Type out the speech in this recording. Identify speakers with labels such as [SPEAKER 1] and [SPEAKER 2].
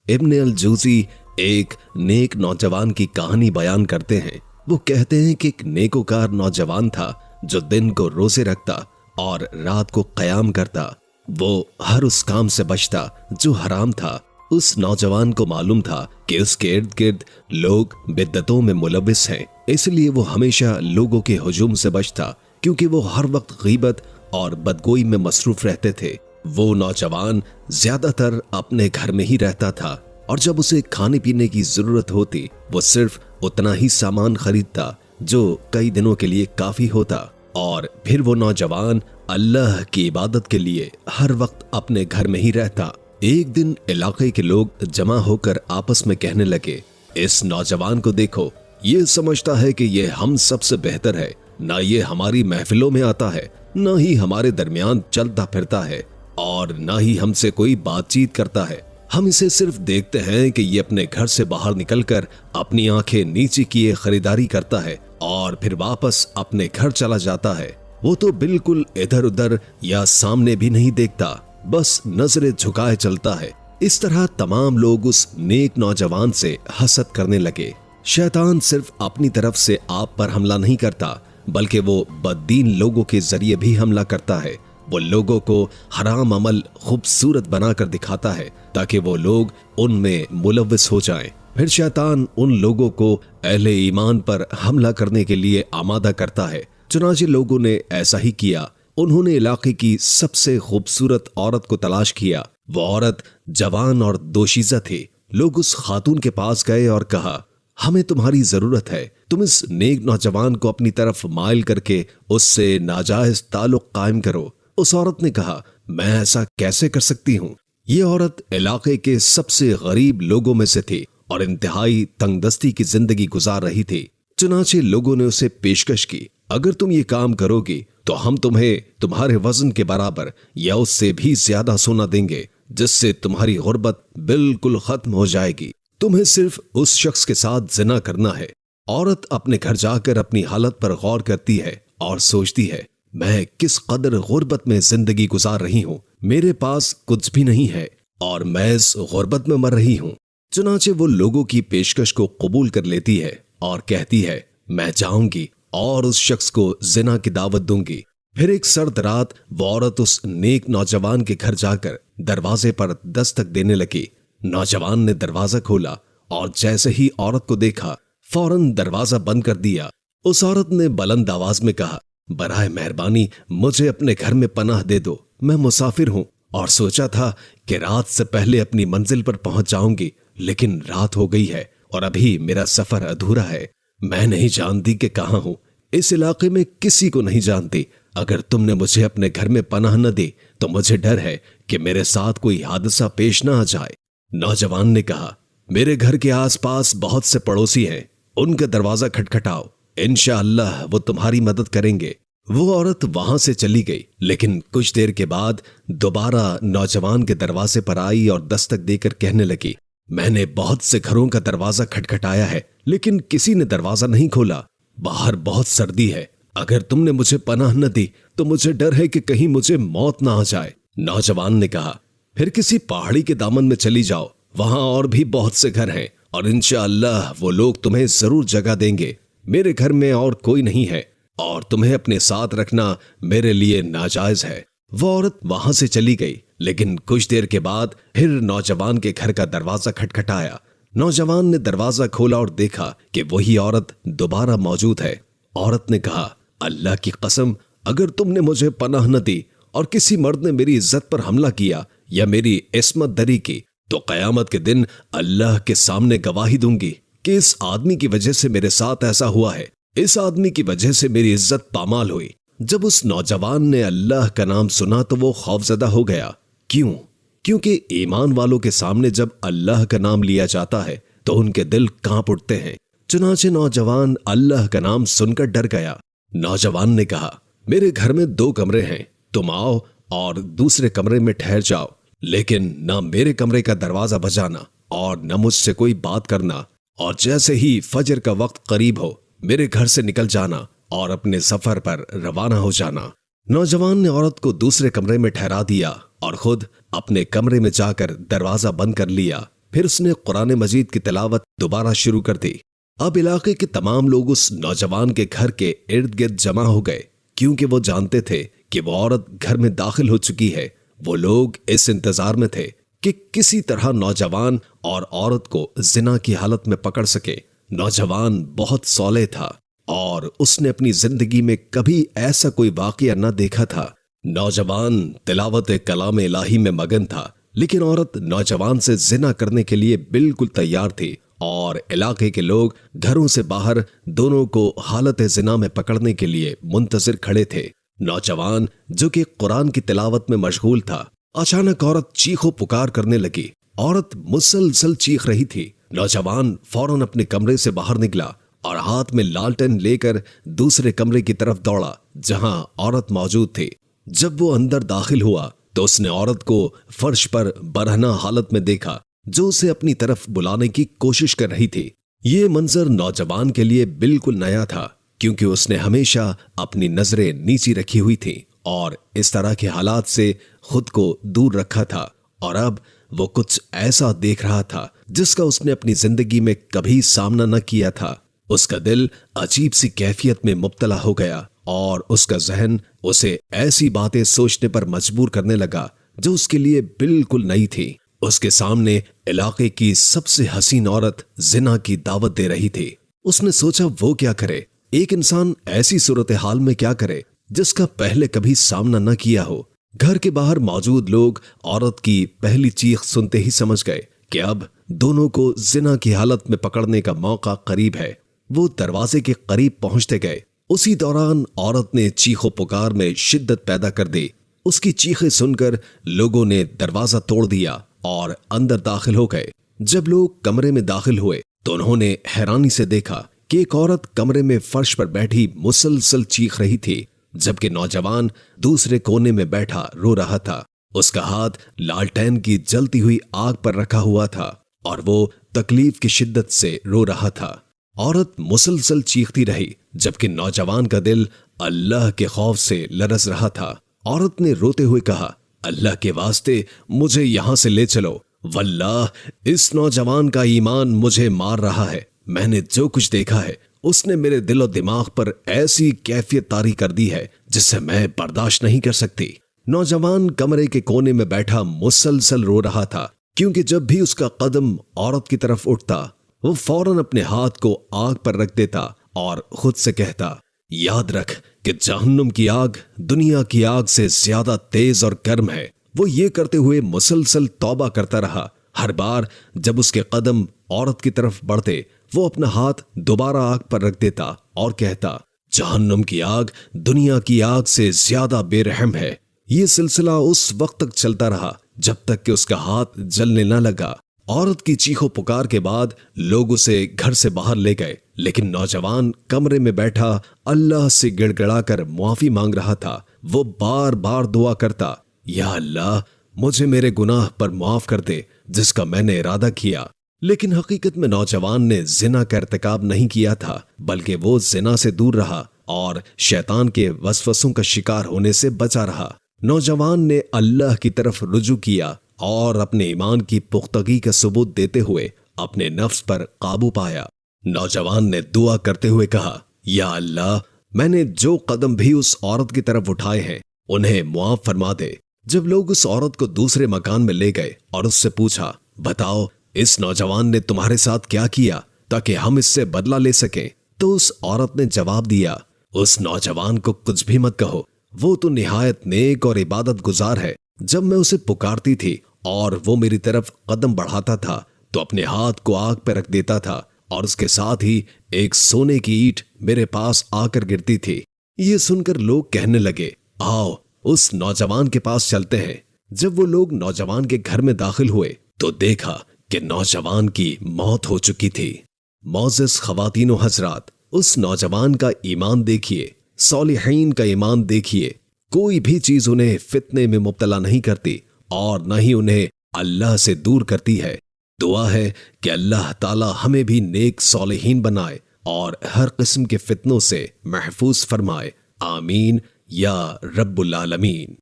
[SPEAKER 1] इब्न अल-जूज़ी एक नेक नौजवान की कहानी बयान करते हैं। वो कहते हैं कि एक नेकोकार नौजवान था जो दिन को रोजे रखता और रात को क़याम करता। वो हर उस काम से बचता जो हराम था। उस नौजवान को मालूम था कि उसके इर्द गिर्द लोग बिद्दतों में मुलव्विस हैं, इसलिए वो हमेशा लोगों के हुजूम से बचता, क्योंकि वो हर वक्त गीबत और बदगोई में मसरूफ रहते थे। वो नौजवान ज्यादातर अपने घर में ही रहता था और जब उसे खाने पीने की जरूरत होती वो सिर्फ उतना ही सामान खरीदता जो कई दिनों के लिए काफी होता, और फिर वो नौजवान अल्लाह की इबादत के लिए हर वक्त अपने घर में ही रहता। एक दिन इलाके के लोग जमा होकर आपस में कहने लगे, इस नौजवान को देखो, ये समझता है कि ये हम सबसे बेहतर है, ना ये हमारी महफिलों में आता है, ना ही हमारे दरमियान चलता फिरता है और ना ही हमसे कोई बातचीत करता है। हम इसे सिर्फ देखते हैं कि ये अपने घर से बाहर निकलकर अपनी आंखें नीचे किए खरीदारी करता है और फिर वापस अपने घर चला जाता है। वो तो बिल्कुल इधर उधर या सामने भी नहीं देखता, बस नजरें झुकाए चलता है। इस तरह तमाम लोग उस नेक नौजवान से हसद करने लगे। शैतान सिर्फ अपनी तरफ से आप पर हमला नहीं करता, बल्कि वो बददीन लोगों के जरिए भी हमला करता है। वो लोगों को हराम अमल खूबसूरत बनाकर दिखाता है ताकि वो लोग उनमें मुलव्विस हो जाएं। फिर शैतान उन लोगों को अहले ईमान पर हमला करने के लिए आमादा करता है। चुनांचे लोगों ने ऐसा ही किया। उन्होंने इलाके की सबसे खूबसूरत औरत को तलाश किया। वो औरत जवान और दोशीज़ा थी। लोग उस खातून के पास गए और कहा, हमें तुम्हारी जरूरत है, तुम इस नेक नौजवान को अपनी तरफ माइल करके उससे नाजायज ताल्लुक कायम करो। उस औरत ने कहा, मैं ऐसा कैसे कर सकती हूँ? ये औरत इलाके के सबसे गरीब लोगों में से थी और इंतहाई तंगदस्ती की जिंदगी गुजार रही थी। चुनांचे लोगों ने उसे पेशकश की, अगर तुम ये काम करोगी तो हम तुम्हें तुम्हारे वजन के बराबर या उससे भी ज्यादा सोना देंगे, जिससे तुम्हारी गुर्बत बिल्कुल खत्म हो जाएगी। तुम्हें सिर्फ उस शख्स के साथ जिना करना है। औरत अपने घर जाकर अपनी हालत पर गौर करती है और सोचती है, मैं किस कदर गुर्बत में जिंदगी गुजार रही हूँ। मेरे पास कुछ भी नहीं है और मैं इस गुर्बत में मर रही हूँ। चुनांचे वो लोगों की पेशकश को कबूल कर लेती है और कहती है, मैं जाऊंगी और उस शख्स को जिना की दावत दूंगी। फिर एक सर्द रात वो औरत उस नेक नौजवान के घर जाकर दरवाजे पर दस्तक देने लगी। नौजवान ने दरवाजा खोला और जैसे ही औरत को देखा फौरन दरवाजा बंद कर दिया। उस औरत ने बुलंद आवाज में कहा, बराए मेहरबानी मुझे अपने घर में पनाह दे दो। मैं मुसाफिर हूँ और सोचा था कि रात से पहले अपनी मंजिल पर पहुंच जाऊंगी, लेकिन रात हो गई है और अभी मेरा सफर अधूरा है। मैं नहीं जानती कि कहाँ हूँ, इस इलाके में किसी को नहीं जानती। अगर तुमने मुझे अपने घर में पनाह न दी तो मुझे डर है कि मेरे साथ कोई हादसा पेश न आ जाए। नौजवान ने कहा, मेरे घर के आसपास बहुत से पड़ोसी हैं, उनका दरवाजा खटखटाओ, इंशाअल्लाह वो तुम्हारी मदद करेंगे। वो औरत वहां से चली गई, लेकिन कुछ देर के बाद दोबारा नौजवान के दरवाजे पर आई और दस्तक देकर कहने लगी, मैंने बहुत से घरों का दरवाजा खटखटाया है, लेकिन किसी ने दरवाजा नहीं खोला। बाहर बहुत सर्दी है, अगर तुमने मुझे पनाह न दी तो मुझे डर है कि कहीं मुझे मौत ना आ जाए। नौजवान ने कहा, फिर किसी पहाड़ी के दामन में चली जाओ, वहां और भी बहुत से घर हैं और इंशाअल्लाह वो लोग तुम्हें जरूर जगह देंगे। मेरे घर में और कोई नहीं है और तुम्हें अपने साथ रखना मेरे लिए नाजायज है। वो औरत वहां से चली गई, लेकिन कुछ देर के बाद फिर नौजवान के घर का दरवाजा खटखटाया। नौजवान ने दरवाजा खोला और देखा कि वही औरत दोबारा मौजूद है। औरत ने कहा, अल्लाह की कसम, अगर तुमने मुझे पनाह न दी और किसी मर्द ने मेरी इज्जत पर हमला किया या मेरी इस्मत दरी की तो कयामत के दिन अल्लाह के सामने गवाही दूंगी कि इस आदमी की वजह से मेरे साथ ऐसा हुआ है, इस आदमी की वजह से मेरी इज्जत पामाल हुई। जब उस नौजवान ने अल्लाह का नाम सुना तो वो खौफजदा हो गया। क्यों? क्योंकि ईमान वालों के सामने जब अल्लाह का नाम लिया जाता है तो उनके दिल कांप उठते हैं। चुनांचे नौजवान अल्लाह का नाम सुनकर डर गया। नौजवान ने कहा, मेरे घर में 2 कमरे हैं, तुम आओ और दूसरे कमरे में ठहर जाओ, लेकिन ना मेरे कमरे का दरवाजा बजाना और न मुझसे कोई बात करना, और जैसे ही फजर का वक्त करीब हो मेरे घर से निकल जाना और अपने सफर पर रवाना हो जाना। नौजवान ने औरत को दूसरे कमरे में ठहरा दिया और खुद अपने कमरे में जाकर दरवाजा बंद कर लिया। پھر اس نے قرآن مجید کی تلاوت دوبارہ شروع کر دی۔ اب علاقے کے تمام لوگ اس نوجوان کے گھر کے ارد گرد جمع ہو گئے، کیونکہ وہ جانتے تھے کہ وہ عورت گھر میں داخل ہو چکی ہے۔ وہ لوگ اس انتظار میں تھے کہ کسی طرح نوجوان اور عورت کو زنا کی حالت میں پکڑ سکے۔ نوجوان بہت صالح تھا اور اس نے اپنی زندگی میں کبھی ایسا کوئی واقعہ نہ دیکھا تھا۔ نوجوان تلاوت کلام الہی میں مگن تھا، لیکن عورت نوجوان سے زنا کرنے کے لیے بالکل تیار تھی، اور علاقے کے لوگ گھروں سے باہر دونوں کو حالت زنا میں پکڑنے کے لیے منتظر کھڑے تھے۔ نوجوان جو کہ قرآن کی تلاوت میں مشغول تھا، اچانک عورت چیخ و پکار کرنے لگی۔ عورت مسلسل چیخ رہی تھی۔ نوجوان فوراً اپنے کمرے سے باہر نکلا اور ہاتھ میں لالٹین لے کر دوسرے کمرے کی طرف دوڑا جہاں عورت موجود تھی۔ جب وہ اندر داخل ہوا تو اس نے عورت کو فرش پر برہنہ حالت میں دیکھا، جو اسے اپنی طرف بلانے کی کوشش کر رہی تھی۔ یہ منظر نوجوان کے لیے بالکل نیا تھا، کیونکہ اس نے ہمیشہ اپنی نظریں نیچی رکھی ہوئی تھی اور اس طرح کے حالات سے خود کو دور رکھا تھا، اور اب وہ کچھ ایسا دیکھ رہا تھا جس کا اس نے اپنی زندگی میں کبھی سامنا نہ کیا تھا۔ اس کا دل عجیب سی کیفیت میں مبتلا ہو گیا اور اس کا ذہن اسے ایسی باتیں سوچنے پر مجبور کرنے لگا جو اس کے لیے بالکل نئی تھی۔ اس کے سامنے علاقے کی سب سے حسین عورت زنا کی دعوت دے رہی تھی۔ اس نے سوچا وہ کیا کرے، ایک انسان ایسی صورتحال میں کیا کرے جس کا پہلے کبھی سامنا نہ کیا ہو۔ گھر کے باہر موجود لوگ عورت کی پہلی چیخ سنتے ہی سمجھ گئے کہ اب دونوں کو زنا کی حالت میں پکڑنے کا موقع قریب ہے۔ وہ دروازے کے قریب پہنچتے گئے۔ اسی دوران عورت نے چیخ و پکار میں شدت پیدا کر دی۔ اس کی چیخیں سن کر لوگوں نے دروازہ توڑ دیا اور اندر داخل ہو گئے۔ جب لوگ کمرے میں داخل ہوئے تو انہوں نے حیرانی سے دیکھا کہ ایک عورت کمرے میں فرش پر بیٹھی مسلسل چیخ رہی تھی، جبکہ نوجوان دوسرے کونے میں بیٹھا رو رہا تھا۔ اس کا ہاتھ لالٹین کی جلتی ہوئی آگ پر رکھا ہوا تھا اور وہ تکلیف کی شدت سے رو رہا تھا۔ عورت مسلسل چیختی رہی، جبکہ نوجوان کا دل اللہ کے خوف سے لرز رہا تھا۔ عورت نے روتے ہوئے کہا، اللہ کے واسطے مجھے یہاں سے لے چلو، واللہ اس نوجوان کا ایمان مجھے مار رہا ہے۔ میں نے جو کچھ دیکھا ہے اس نے میرے دل و دماغ پر ایسی کیفیت طاری کر دی ہے جس سے میں برداشت نہیں کر سکتی۔ نوجوان کمرے کے کونے میں بیٹھا مسلسل رو رہا تھا، کیونکہ جب بھی اس کا قدم عورت کی طرف اٹھتا وہ فوراً اپنے ہاتھ کو آگ پر رکھ دیتا اور خود سے کہتا، یاد رکھ کہ جہنم کی آگ دنیا کی آگ سے زیادہ تیز اور گرم ہے۔ وہ یہ کرتے ہوئے مسلسل توبہ کرتا رہا۔ ہر بار جب اس کے قدم عورت کی طرف بڑھتے وہ اپنا ہاتھ دوبارہ آگ پر رکھ دیتا اور کہتا، جہنم کی آگ دنیا کی آگ سے زیادہ بے رحم ہے۔ یہ سلسلہ اس وقت تک چلتا رہا جب تک کہ اس کا ہاتھ جلنے نہ لگا۔ عورت کی چیخ و پکار کے بعد لوگ اسے گھر سے باہر لے گئے، لیکن نوجوان کمرے میں بیٹھا اللہ سے گڑ گڑا کر معافی مانگ رہا تھا۔ وہ بار بار دعا کرتا، یا اللہ مجھے میرے گناہ پر معاف کر دے جس کا میں نے ارادہ کیا۔ لیکن حقیقت میں نوجوان نے زنا کا ارتکاب نہیں کیا تھا، بلکہ وہ زنا سے دور رہا اور شیطان کے وسوسوں کا شکار ہونے سے بچا رہا۔ نوجوان نے اللہ کی طرف رجوع کیا اور اپنے ایمان کی پختگی کا ثبوت دیتے ہوئے اپنے نفس پر قابو پایا۔ نوجوان نے دعا کرتے ہوئے کہا، یا اللہ میں نے جو قدم بھی اس عورت کی طرف اٹھائے ہیں انہیں معاف فرما دے۔ جب لوگ اس عورت کو دوسرے مکان میں لے گئے اور اس سے پوچھا، بتاؤ اس نوجوان نے تمہارے ساتھ کیا کیا تاکہ ہم اس سے بدلہ لے سکیں، تو اس عورت نے جواب دیا، اس نوجوان کو کچھ بھی مت کہو، وہ تو نہایت نیک اور عبادت گزار ہے۔ جب میں اسے پکارتی تھی اور وہ میری طرف قدم بڑھاتا تھا تو اپنے ہاتھ کو آگ پہ رکھ دیتا تھا اور اس کے ساتھ ہی ایک سونے کی اینٹ میرے پاس آ کر گرتی تھی۔ یہ سن کر لوگ کہنے لگے، آؤ اس نوجوان کے پاس چلتے ہیں۔ جب وہ لوگ نوجوان کے گھر میں داخل ہوئے تو دیکھا کہ نوجوان کی موت ہو چکی تھی۔ معزز خواتین و حضرات، اس نوجوان کا ایمان دیکھیے، صالحین کا ایمان دیکھیے۔ کوئی بھی چیز انہیں فتنے میں مبتلا نہیں کرتی اور نہ ہی انہیں اللہ سے دور کرتی ہے۔ دعا ہے کہ اللہ تعالی ہمیں بھی نیک صالحین بنائے اور ہر قسم کے فتنوں سے محفوظ فرمائے، آمین یا رب العالمین۔